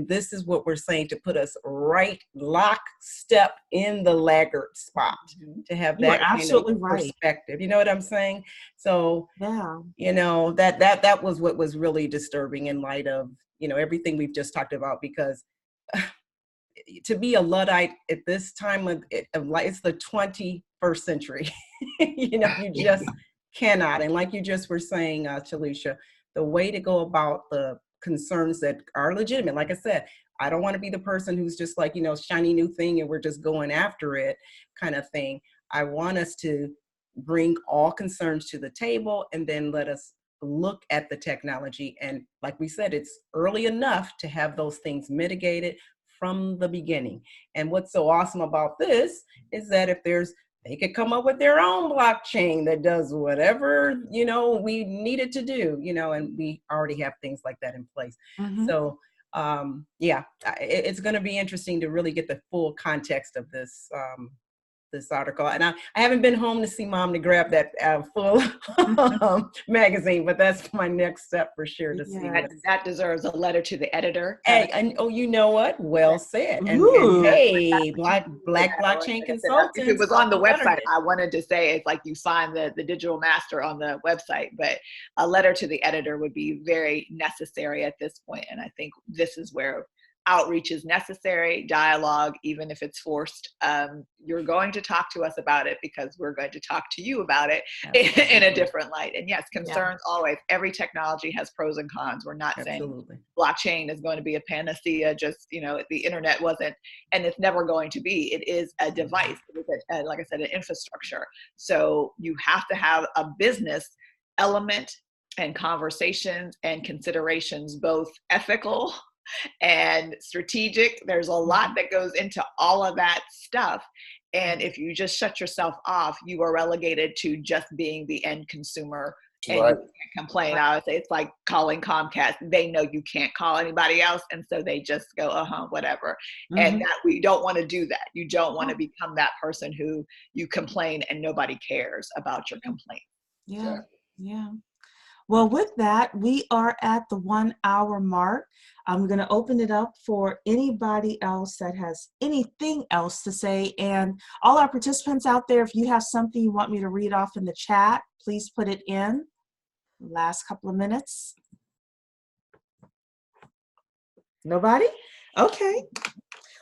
A: this is what we're saying, to put us right lockstep in the laggard spot, to have that kind of perspective. You know what I'm saying? So that was what was really disturbing, in light of everything we've just talked about, because to be a Luddite at this time of life, it's the 21st century. You just cannot. And like you just were saying, Talisha, the way to go about the concerns that are legitimate, like I said, I don't want to be the person who's just like, shiny new thing and we're just going after it kind of thing. I want us to bring all concerns to the table, and then let us look at the technology. And like we said, it's early enough to have those things mitigated from the beginning. And what's so awesome about this is that they could come up with their own blockchain that does whatever, we need it to do, and we already have things like that in place. So, it's going to be interesting to really get the full context of this article. And I haven't been home to see Mom to grab that full magazine, but that's my next step for sure to see.
C: That deserves a letter to the editor.
A: And you know what? Well said. And hey, Black blockchain consultants.
C: If it was on the website, I wanted to say, it's like you find the digital master on the website, but a letter to the editor would be very necessary at this point. And I think this is where outreach is necessary, dialogue, even if it's forced. You're going to talk to us about it, because we're going to talk to you about it in a different light. And yes, concerns always. Every technology has pros and cons. We're not saying blockchain is going to be a panacea, just, the internet wasn't, and it's never going to be. It is a device. It is, like I said, an infrastructure. So you have to have a business element and conversations and considerations, both ethical and strategic. There's a lot that goes into all of that stuff. And if you just shut yourself off, you are relegated to just being the end consumer, and you can't complain. I would say it's like calling Comcast. They know you can't call anybody else, and so they just go, whatever. And that we don't want to do that. You don't want to become that person who you complain and nobody cares about your complaint.
B: Yeah. Well, with that, we are at the 1 hour mark. I'm going to open it up for anybody else that has anything else to say. And all our participants out there, if you have something you want me to read off in the chat, please put it in. Last couple of minutes. Nobody? Okay.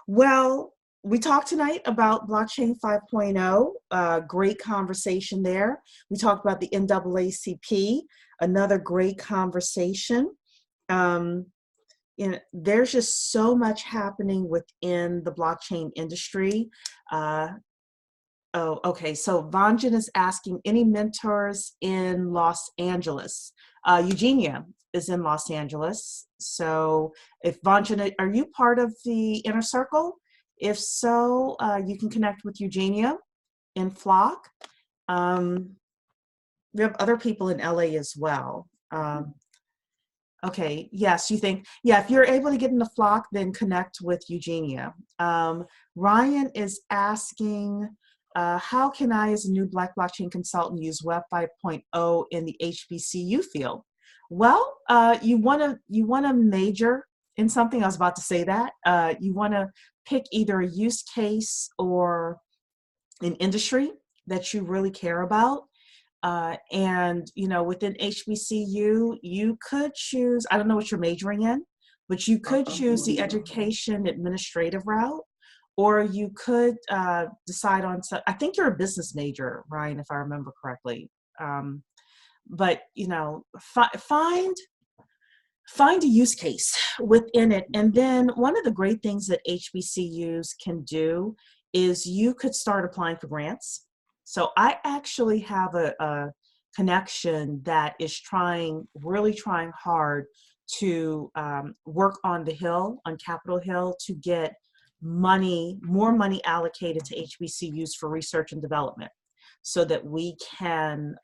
B: Well, we talked tonight about Blockchain 5.0, great conversation there. We talked about the NAACP, another great conversation. there's just so much happening within the blockchain industry. Oh, okay. So Vanjan is asking, any mentors in Los Angeles? Eugenia is in Los Angeles. So if Vanjan, are you part of the inner circle? If so, you can connect with Eugenia in Flock. We have other people in LA as well. Okay, yes, you think, yeah, if you're able to get in the Flock, then connect with Eugenia. Ryan is asking, how can I, as a new Black blockchain consultant, use Web 5.0 in the HBCU field? Well, you want to major in something. I was about to say that. You want to pick either a use case or an industry that you really care about. And, within HBCU, you could choose, I don't know what you're majoring in, but you could choose the education administrative route, or you could decide on, I think you're a business major, Ryan, if I remember correctly. But, find a use case within it. And then one of the great things that HBCUs can do is you could start applying for grants. So I actually have a connection that is really trying hard to work on the Hill, on Capitol Hill, to get more money allocated to HBCUs for research and development, so that we can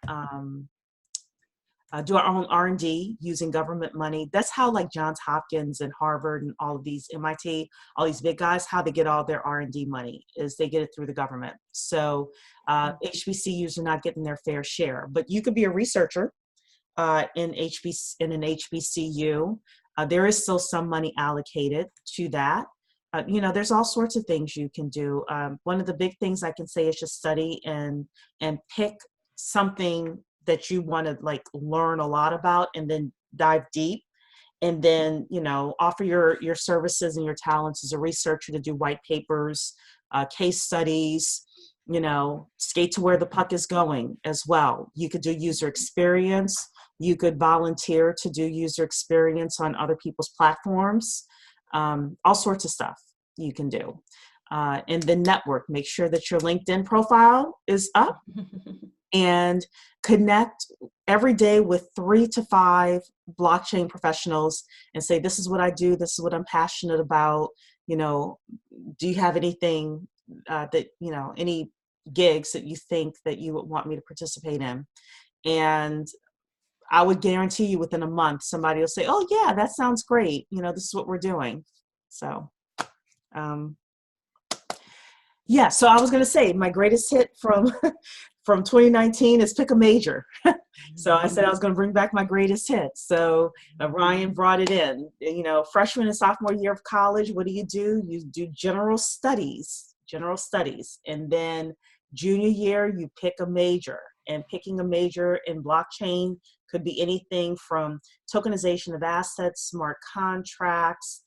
B: do our own R&D using government money. That's how, like, Johns Hopkins and Harvard and all of these, MIT, all these big guys, how they get all their R&D money is they get it through the government. So HBCUs are not getting their fair share, but you could be a researcher in an HBCU. There is still some money allocated to that. There's all sorts of things you can do. One of the big things I can say is just study and pick something that you want to, like, learn a lot about, and then dive deep, and then offer your services and your talents as a researcher to do white papers, case studies, skate to where the puck is going as well. You could do user experience. You could volunteer to do user experience on other people's platforms. All sorts of stuff you can do. And then network. Make sure that your LinkedIn profile is up. And connect every day with 3 to 5 blockchain professionals and say, this is what I do, this is what I'm passionate about. Do you have anything that, any gigs that you think that you would want me to participate in? And I would guarantee you within a month, somebody will say, oh yeah, that sounds great. This is what we're doing. So, yeah, so I was going to say my greatest hit from 2019 is pick a major. So I said I was going to bring back my greatest hits. So Ryan brought it in. Freshman and sophomore year of college, what do? You do general studies. And then junior year, you pick a major. And picking a major in blockchain could be anything from tokenization of assets, smart contracts,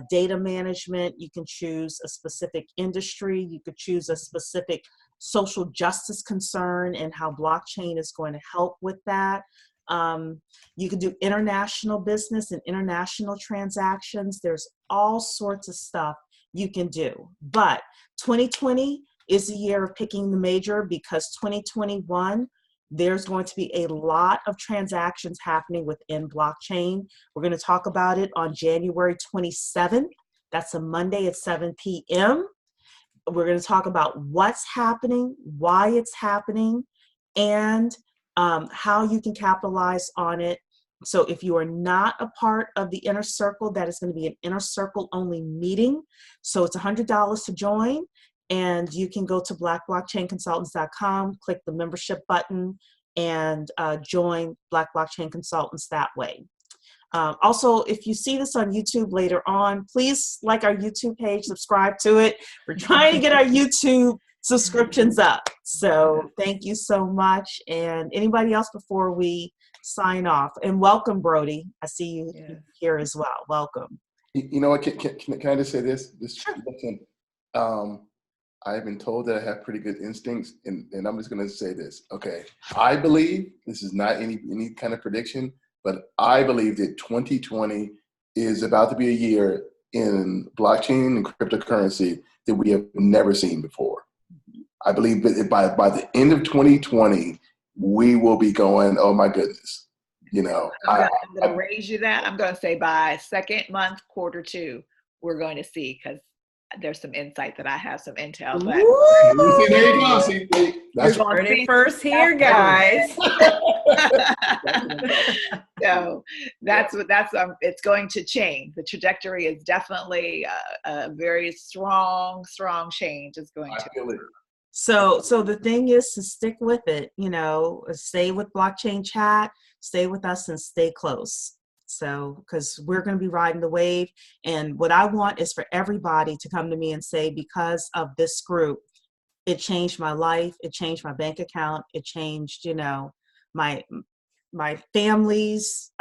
B: data management. You can choose a specific industry. You could choose a specific social justice concern and how blockchain is going to help with that. You can do international business and international transactions. There's all sorts of stuff you can do. But 2020 is the year of picking the major, because 2021, there's going to be a lot of transactions happening within blockchain. We're going to talk about it on January 27th. That's a Monday at 7 p.m. We're going to talk about what's happening, why it's happening, and how you can capitalize on it. So if you are not a part of the inner circle, that is going to be an inner circle only meeting. So it's $100 to join. And you can go to blackblockchainconsultants.com, click the membership button, and join Black Blockchain Consultants that way. Also, if you see this on YouTube later on, please like our YouTube page, subscribe to it. We're trying to get our YouTube subscriptions up. So thank you so much. And anybody else before we sign off? And welcome, Brody. I see you here as well. Welcome.
D: You know what? Can I just say this?
B: Sure.
D: Listen, I've been told that I have pretty good instincts, and I'm just going to say this. Okay, I believe, this is not any kind of prediction, but I believe that 2020 is about to be a year in blockchain and cryptocurrency that we have never seen before. I believe that by the end of 2020, we will be going, oh my goodness. You know,
C: I'm going to raise you that. I'm going to say by second month, quarter two, we're going to see, because there's some insight that I have, some intel. But
D: there you go. See, that's
A: heard it first here, guys.
C: So it's going to change. The trajectory is definitely a very strong change is going to.
D: feel it.
B: So the thing is to stick with it, you know, stay with Blockchain Chat, stay with us and stay close. So, because we're going to be riding the wave. And what I want is for everybody to come to me and say, because of this group, it changed my life. It changed my bank account. It changed, you know, my family's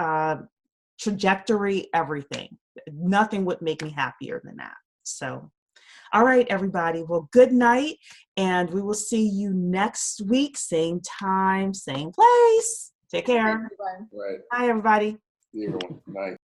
B: trajectory, everything. Nothing would make me happier than that. So, all right, everybody. Well, good night. And we will see you next week. Same time, same place. Take care.
D: Right.
B: Bye, everybody.
D: See everyone. Night.